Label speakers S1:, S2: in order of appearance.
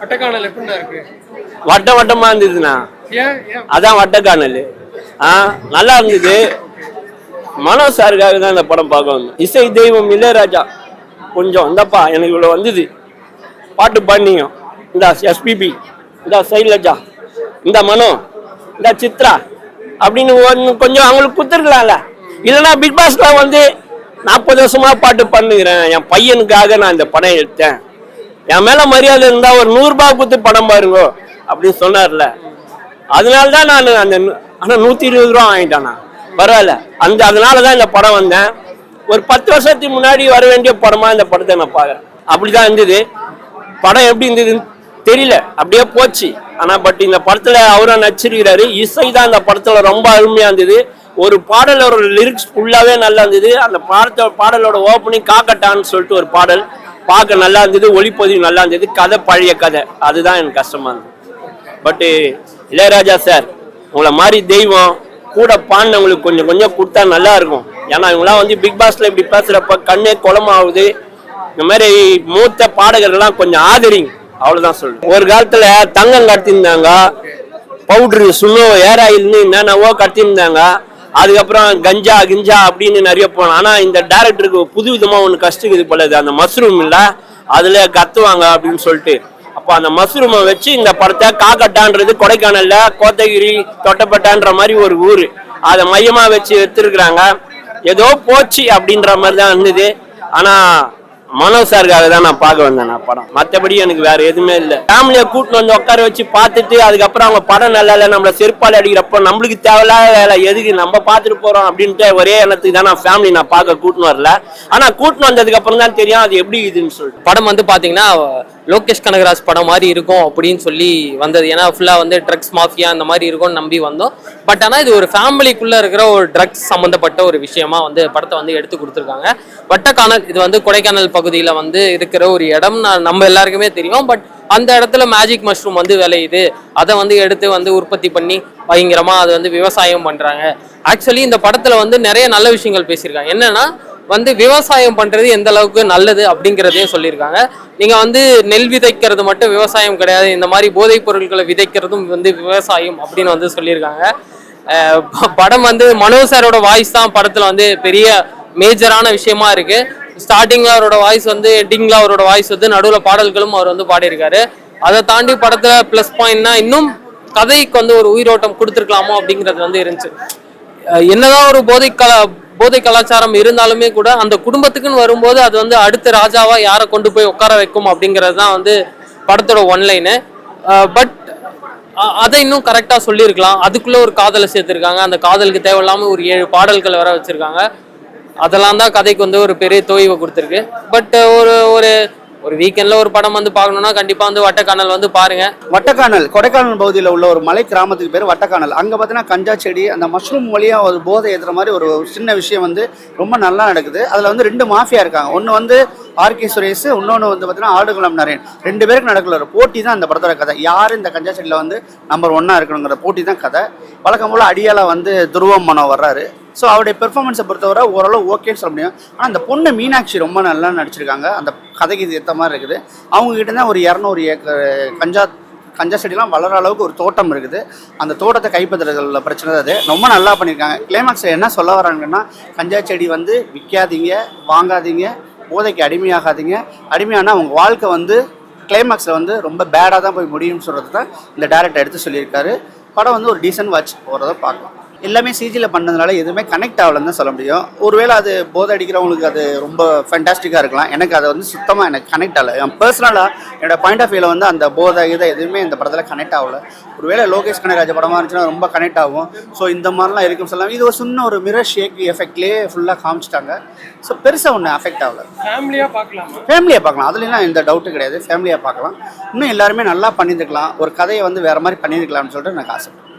S1: வட்டக்கானல் எப்படிண்ணா இருக்கு?
S2: வட்டமா இருந்ததுண்ணா.
S1: ஏன் ஏன்
S2: அதான் வட்டக்கானல். நல்லா இருந்தது. மனோஜ் சாருக்காக தான் இந்த படம் பார்க்க வந்தோம். இசை தெய்வம் இளையராஜா கொஞ்சம் இந்தப்பா எனக்கு இவ்வளோ வந்தது. பாட்டு பாடினீங்க. இந்த எஸ்பிபி, இந்த சைலஜா, இந்த மனோ, இந்த சித்ரா அப்படின்னு கொஞ்சம் அவங்களுக்கு குத்துருக்கலாம்ல. இல்லைன்னா பிக் பாஸ்ல வந்து 40 வருஷமா பாட்டு பண்ணுகிறேன், என் பையனுக்காக நான் இந்த படம் எடுத்தேன், என் மேல மரியாதை இருந்தா ஒரு 100 ரூபாய் கொடுத்து படம் பாருங்க அப்படின்னு சொன்னார்ல. அதனாலதான் நான் அந்த ஆனா 120 ரூபா வாங்கிட்டானா பரவாயில்ல. அதனாலதான் இந்த படம் வந்தேன். ஒரு 10 வருஷத்துக்கு முன்னாடி வர வேண்டிய படமா இந்த படத்தை நான் பாக்குறேன். அப்படிதான் இருந்தது. படம் எப்படி இருந்ததுன்னு தெரியல, அப்படியே போச்சு. ஆனா பட் இந்த படத்துல அவரை நடிச்சிருக்கிறாரு. இசை தான் இந்த படத்துல ரொம்ப அருமையா இருந்தது. ஒரு பாடலோட லிரிக்ஸ் ஃபுல்லாவே நல்லா இருந்தது. அந்த பாடலோட ஓப்பனிங் காக்கட்டான்னு சொல்லிட்டு ஒரு பாடல் பார்க்க நல்லா இருந்தது. ஒளிப்பதிவு நல்லா இருந்தது. கதை பழைய கதை, அதுதான் எனக்கு கஷ்டமா இருந்தது. பட்டு இளையராஜா சார் உங்களை மாதிரி தெய்வம் கூட பாடினவங்களுக்கு கொஞ்சம் கொஞ்சம் கொடுத்தா நல்லா இருக்கும். ஏன்னா இவங்களாம் வந்து பிக் பாஸ்ல இப்படி பேசுறப்ப கண்ணே குளமாகுது. இந்த மாதிரி மூத்த பாடகர்கள்லாம் கொஞ்சம் ஆதரிங்க, அவ்வளவுதான் சொல்றேன். ஒரு காலத்துல தங்கம் கடத்திருந்தாங்க, பவுடரு சுண்ணோ ஏர் ஆயில்னு என்னென்னவோ கடத்திருந்தாங்க. அதுக்கப்புறம் கஞ்சா கிஞ்சா அப்படின்னு நிறைய போனோம். ஆனா இந்த டைரக்டருக்கு புது விதமா ஒண்ணு கஷ்டக்குது போலது. அந்த மஷ்ரூம் இல்ல அதுல கத்துவாங்க அப்படின்னு சொல்லிட்டு, அப்ப அந்த மஷ்ரூமை வச்சு இந்த படத்தை காக்கட்டான்றது கொடைக்கானல்ல கோத்தகிரி தொட்டப்பட்டான்ற மாதிரி ஒரு ஊரு, அதை மையமா வச்சு எடுத்துருக்குறாங்க. ஏதோ போச்சு அப்படின்ற மாதிரி தான் இருந்தது. ஆனா மனோஜ் சாருக்காக தான் நான் பார்க்க வந்தேன் நான் படம். மற்றபடி எனக்கு வேற எதுவுமே இல்லை. ஃபேமிலியை கூட்டிட்டு வந்து உட்கார வச்சு பார்த்துட்டு அதுக்கப்புறம் அவங்க படம் நல்லா இல்லை நம்மளை செருப்பால் அடிக்கிறப்போ நம்மளுக்கு தேவையில்லாத வேலை எதுக்கு நம்ம பார்த்துட்டு போறோம் அப்படின்ட்டு ஒரே எண்ணத்துக்கு தான் நான் ஃபேமிலி நான் பார்க்க கூட்டின்னு வரல. ஆனா கூட்டின்னு வந்ததுக்கு அப்புறம் தான் தெரியும் அது எப்படி இதுன்னு சொல்லிட்டு.
S3: படம் வந்து பாத்தீங்கன்னா லோகேஷ் கனகராஜ் படம் மாதிரி இருக்கும் அப்படின்னு சொல்லி வந்தது. ஏன்னா ஃபுல்லா வந்து ட்ரக்ஸ் மாஃபியா அந்த மாதிரி இருக்கும்னு நம்பி வந்தோம். பட் ஆனால் இது ஒரு ஃபேமிலிக்குள்ள இருக்கிற ஒரு ட்ரக்ஸ் சம்மந்தப்பட்ட ஒரு விஷயமா வந்து படத்தை வந்து எடுத்து கொடுத்துருக்காங்க. வட்டக்கானல் இது வந்து கொடைக்கானல் பகுதியில் வந்து இருக்கிற ஒரு இடம் நம்ம எல்லாருக்குமே தெரியும். பட் அந்த இடத்துல மேஜிக் மஷ்ரூம் வந்து விளையுது. அதை வந்து எடுத்து வந்து உற்பத்தி பண்ணி பயங்கரமா அதை வந்து விவசாயம் பண்றாங்க. ஆக்சுவலி இந்த படத்துல வந்து நிறைய நல்ல விஷயங்கள் பேசியிருக்காங்க. என்னன்னா வந்து விவசாயம் பண்றது எந்த அளவுக்கு நல்லது அப்படிங்கிறதையும் சொல்லியிருக்காங்க. நீங்க வந்து நெல் விதைக்கிறது மட்டும் விவசாயம் கிடையாது, இந்த மாதிரி போதைப் பொருட்களை விதைக்கிறதும் வந்து விவசாயம் அப்படின்னு வந்து சொல்லியிருக்காங்க. படம் வந்து மனோஜ் சாரோட வாய்ஸ் தான் படத்துல வந்து பெரிய மேஜரான விஷயமா இருக்கு. ஸ்டார்டிங்ல அவரோட வாய்ஸ் வந்து, எண்டிங்ல அவரோட வாய்ஸ் வந்து, நடுவில் பாடல்களும் அவர் வந்து பாடியிருக்காரு. அதை தாண்டி படத்துல பிளஸ் பாயிண்ட்னா இன்னும் கதைக்கு வந்து ஒரு உயிரோட்டம் கொடுத்துருக்கலாமோ அப்படிங்கிறது வந்து இருந்துச்சு. என்னதான் ஒரு போதை கலாச்சாரம் இருந்தாலுமே கூட அந்த குடும்பத்துக்குன்னு வரும்போது அது வந்து அடுத்த ராஜாவா யாரை கொண்டு போய் உட்கார வைக்கும் அப்படிங்கிறது தான் வந்து படத்தோட ஒன்லைனு. பட் அதை இன்னும் கரெக்டா சொல்லியிருக்கலாம். அதுக்குள்ள ஒரு காதலை சேர்த்திருக்காங்க. அந்த காதலுக்கு தேவையில்லாம ஒரு 7 பாடல்கள் வர வச்சிருக்காங்க. அதெல்லாம் தான் கதைக்கு வந்து ஒரு பெரிய தோய்வை கொடுத்துருக்கு. பட் ஒரு ஒரு வீக்கெண்ட்ல ஒரு படம் வந்து பார்க்கணும்னா கண்டிப்பா வந்து வட்டக்கானல் வந்து பாருங்க.
S4: வட்டக்கானல் கொடைக்கானல் பகுதியில் உள்ள ஒரு மலை கிராமத்துக்கு பேர் வட்டக்கானல். அங்கே பார்த்தீங்கன்னா கஞ்சா செடி, அந்த மஷ்ரூம் வழியாக ஒரு போதை ஏற்றுற மாதிரி ஒரு சின்ன விஷயம் வந்து ரொம்ப நல்லா நடக்குது. அதில் வந்து 2 மாஃபியா இருக்காங்க. ஒன்று வந்து ஆர்கே சுரேஷ், இன்னொன்று வந்து பார்த்தீங்கன்னா ஆடுகுளம் நரேன். 2 பேருக்கு நடக்கல ஒரு போட்டி தான் அந்த படத்தோட கதை. யார் இந்த கஞ்சா செடியில் வந்து நம்பர் 1 இருக்கணுங்கிற போட்டி தான் கதை. வழக்கம் போல் அடியால் வந்து துருவம் மனோ வர்றாரு. ஸோ அவருடைய பெர்ஃபார்மன்ஸை பொறுத்தவரை ஓரளவு ஓகேன்னு சொல்ல முடியும். ஆனால் அந்த பொண்ணு மீனாட்சி ரொம்ப நல்லா நடிச்சிருக்காங்க. அந்த கதைக்கு இது ஏற்ற மாதிரி இருக்குது. அவங்ககிட்ட தான் ஒரு 200 ஏக்கர் கஞ்சா செடிலாம் வளர அளவுக்கு ஒரு தோட்டம் இருக்குது. அந்த தோட்டத்தை கைப்பற்றுறதுல பிரச்சனை தான். அது ரொம்ப நல்லா பண்ணியிருக்காங்க. கிளைமாக்ஸ் என்ன சொல்ல வராங்கன்னா, கஞ்சா செடி வந்து விற்காதீங்க, வாங்காதீங்க, போதைக்கு அடிமையாகாதீங்க. அடிமையானால் அவங்க வாழ்க்கை வந்து கிளைமாக்ஸில் வந்து ரொம்ப பேடாக தான் போய் முடியும்னு சொல்கிறது தான் இந்த டைரக்டர் எடுத்து சொல்லியிருக்காரு. படம் வந்து ஒரு டீசன்ட் வாட்ச் போகிறத பார்க்கலாம். எல்லாமே சிஜியில் பண்ணதுனால எதுவுமே கனெக்ட் ஆகலன்னு தான் சொல்ல முடியும். ஒருவேளை அது போதை அடிக்கிறவங்களுக்கு அது ரொம்ப ஃபேண்டாஸ்டிக்காக இருக்கலாம். எனக்கு அதை வந்து சுத்தமாக எனக்கு கனெக்ட் ஆகலை. என் பர்சனலாக என்னோட பாயிண்ட் ஆஃப் வியூவில் வந்து அந்த போதை இதை எதுவுமே இந்த படத்தில் கனெக்ட் ஆகலை. ஒருவேளை லோகேஷ் கனகராஜ் படமாக இருந்துச்சுன்னா ரொம்ப கனெக்ட் ஆகும். ஸோ இந்த மாதிரிலாம் இருக்குன்னு சொல்லலாம். இது ஒரு சின்ன ஒரு மிரர் ஷேக் எஃபெக்ட்லேயே ஃபுல்லாக காமிச்சிட்டாங்க. ஸோ பெருசாக ஒன்று அஃபெக்ட் ஆகலை. ஃபேமிலியாக பார்க்கலாம், அதுலாம் எந்த டவுட்டும் கிடையாது. ஃபேமிலியாக பார்க்கலாம். இன்னும் எல்லாருமே நல்லா பண்ணியிருக்கலாம். ஒரு கதையை வந்து வேறு மாதிரி பண்ணியிருக்கலாம்னு சொல்லிட்டு எனக்கு ஆசை.